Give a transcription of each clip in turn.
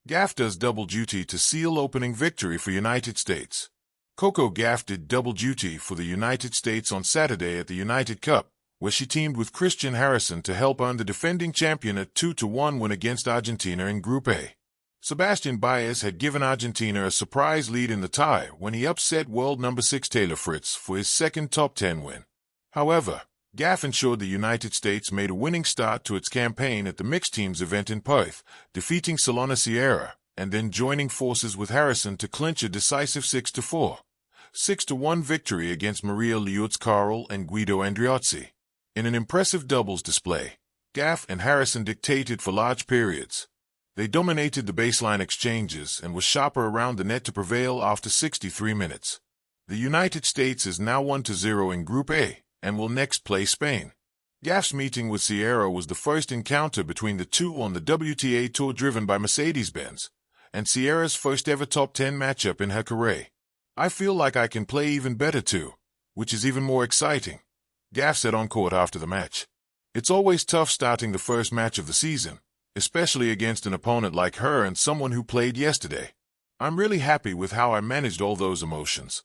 Gauff does double duty to seal opening victory for United States. Coco Gauff did double duty for the United States on Saturday at the United Cup, where she teamed with Christian Harrison to help earn the defending champion a 2-1 win against Argentina in Group A. Sebastian Baez had given Argentina a surprise lead in the tie when he upset world number 6 Taylor Fritz for his second top 10 win. However, Gauff ensured the United States made a winning start to its campaign at the mixed teams event in Perth, defeating Solana Sierra, and then joining forces with Harrison to clinch a decisive 6-4, 6-1 victory against Maria Liutz-Carroll and Guido Andriozzi. In an impressive doubles display, Gauff and Harrison dictated for large periods. They dominated the baseline exchanges and were sharper around the net to prevail after 63 minutes. The United States is now 1-0 in Group A and will next play Spain. Gauff's meeting with Sierra was the first encounter between the two on the WTA Tour driven by Mercedes-Benz, and Sierra's first ever top 10 matchup in her career. "I feel like I can play even better too, which is even more exciting," Gauff said on court after the match. "It's always tough starting the first match of the season, especially against an opponent like her and someone who played yesterday. I'm really happy with how I managed all those emotions."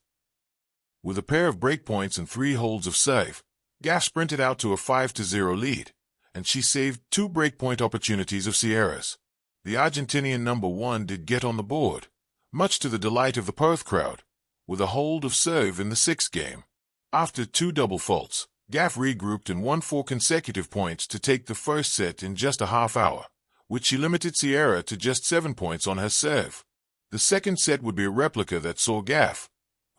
With a pair of breakpoints and 3 holds of serve, Gauff sprinted out to a 5-0 lead, and she saved 2 breakpoint opportunities of Sierra's. The Argentinian number 1 did get on the board, much to the delight of the Perth crowd, with a hold of serve in the 6th game. After 2 double faults, Gauff regrouped and won 4 consecutive points to take the first set in just a half hour, which she limited Sierra to just 7 points on her serve. The second set would be a replica that saw Gauff,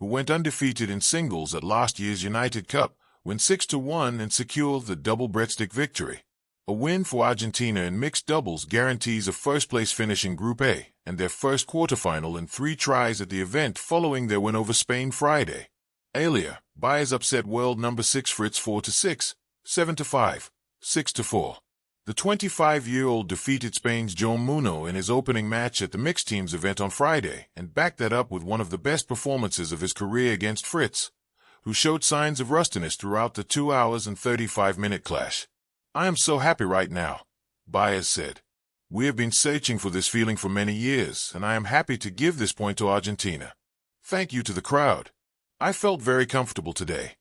who went undefeated in singles at last year's United Cup, win 6-1 and secure the double breadstick victory. A win for Argentina in mixed doubles guarantees a first-place finish in Group A and their first quarterfinal in 3 tries at the event following their win over Spain Friday. Earlier, Baez upset world number 6 Fritz 4-6, 7-5, 6-4. The 25-year-old defeated Spain's Joan Muno in his opening match at the mixed teams event on Friday and backed that up with one of the best performances of his career against Fritz, who showed signs of rustiness throughout the 2 hours and 35-minute clash. "I am so happy right now," Baez said. "We have been searching for this feeling for many years, and I am happy to give this point to Argentina. Thank you to the crowd. I felt very comfortable today."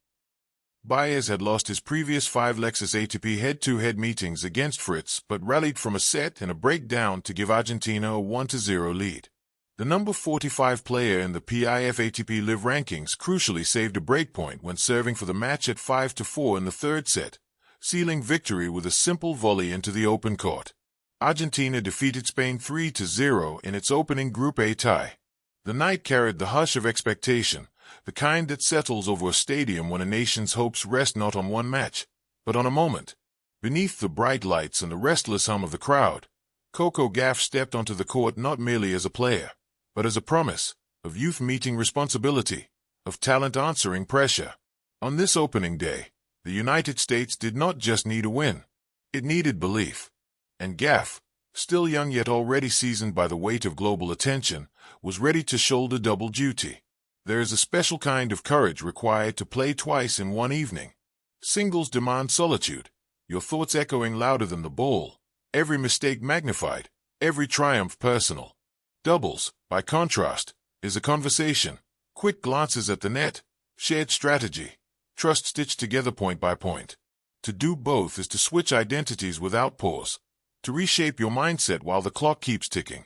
Baez had lost his previous 5 Lexus ATP head-to-head meetings against Fritz, but rallied from a set and a breakdown to give Argentina a 1-0 lead. The number 45 player in the PIF ATP Live rankings crucially saved a breakpoint when serving for the match at 5-4 in the 3rd set, sealing victory with a simple volley into the open court. Argentina defeated Spain 3-0 in its opening Group A tie. The night carried the hush of expectation, the kind that settles over a stadium when a nation's hopes rest not on one match, but on a moment. Beneath the bright lights and the restless hum of the crowd, Coco Gauff stepped onto the court not merely as a player, but as a promise of youth meeting responsibility, of talent answering pressure. On this opening day, the United States did not just need a win. It needed belief. And Gauff, still young yet already seasoned by the weight of global attention, was ready to shoulder double duty. There is a special kind of courage required to play twice in one evening. Singles demand solitude, your thoughts echoing louder than the ball, every mistake magnified, every triumph personal. Doubles, by contrast, is a conversation, quick glances at the net, shared strategy, trust stitched together point by point. To do both is to switch identities without pause, to reshape your mindset while the clock keeps ticking.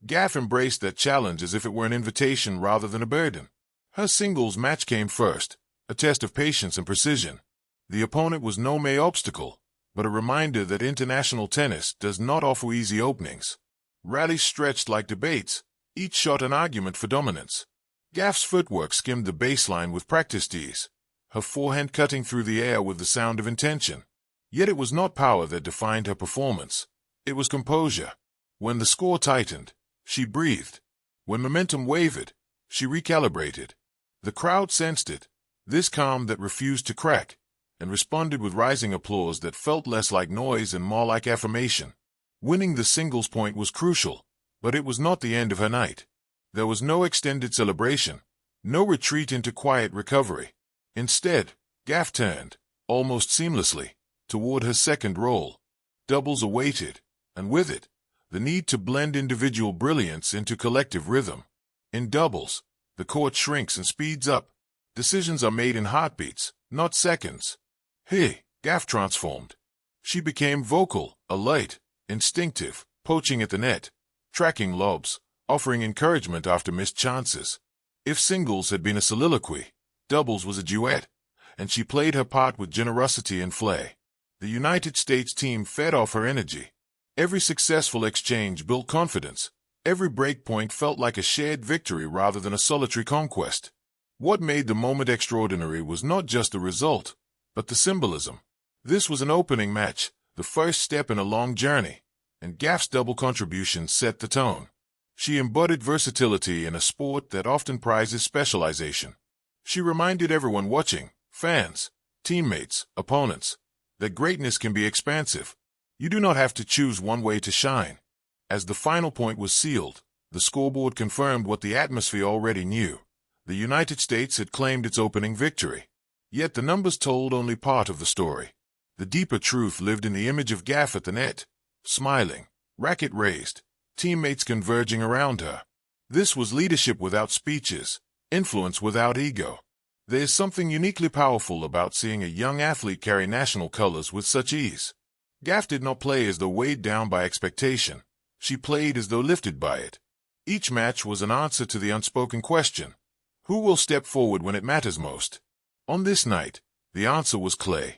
Gauff embraced that challenge as if it were an invitation rather than a burden. Her singles match came first, a test of patience and precision. The opponent was no mere obstacle, but a reminder that international tennis does not offer easy openings. Rallies stretched like debates, each shot an argument for dominance. Gauff's footwork skimmed the baseline with practiced ease, her forehand cutting through the air with the sound of intention. Yet it was not power that defined her performance. It was composure. When the score tightened, she breathed. When momentum wavered, she recalibrated. The crowd sensed it, this calm that refused to crack, and responded with rising applause that felt less like noise and more like affirmation. Winning the singles point was crucial, but it was not the end of her night. There was no extended celebration, no retreat into quiet recovery. Instead, Gauff turned, almost seamlessly, toward her second roll. Doubles awaited, and with it, the need to blend individual brilliance into collective rhythm. In doubles, the court shrinks and speeds up. Decisions are made in heartbeats, not seconds. Gauff transformed. She became vocal, alert, instinctive, poaching at the net, tracking lobs, offering encouragement after missed chances. If singles had been a soliloquy, doubles was a duet, and she played her part with generosity and flair. The United States team fed off her energy. Every successful exchange built confidence. Every breakpoint felt like a shared victory rather than a solitary conquest. What made the moment extraordinary was not just the result, but the symbolism. This was an opening match, the first step in a long journey, and Gauff's double contribution set the tone. She embodied versatility in a sport that often prizes specialization. She reminded everyone watching, fans, teammates, opponents, that greatness can be expansive. You do not have to choose one way to shine. As the final point was sealed, the scoreboard confirmed what the atmosphere already knew. The United States had claimed its opening victory. Yet the numbers told only part of the story. The deeper truth lived in the image of Gauff at the net, smiling, racket raised, teammates converging around her. This was leadership without speeches, influence without ego. There is something uniquely powerful about seeing a young athlete carry national colors with such ease. Gauff did not play as though weighed down by expectation. She played as though lifted by it. Each match was an answer to the unspoken question: who will step forward when it matters most? On this night, the answer was clear.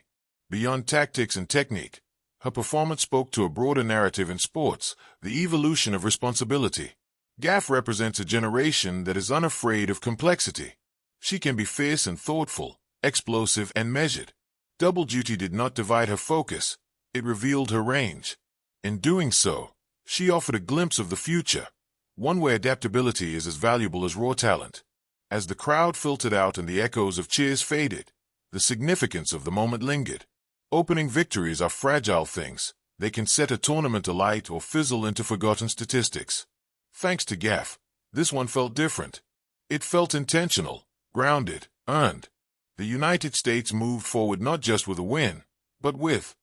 Beyond tactics and technique, her performance spoke to a broader narrative in sports, the evolution of responsibility. Gauff represents a generation that is unafraid of complexity. She can be fierce and thoughtful, explosive and measured. Double duty did not divide her focus, it revealed her range. In doing so, she offered a glimpse of the future, one where adaptability is as valuable as raw talent. As the crowd filtered out and the echoes of cheers faded, the significance of the moment lingered. Opening victories are fragile things. They can set a tournament alight or fizzle into forgotten statistics. Thanks to Gauff, this one felt different. It felt intentional, grounded, earned. The United States moved forward not just with a win, but with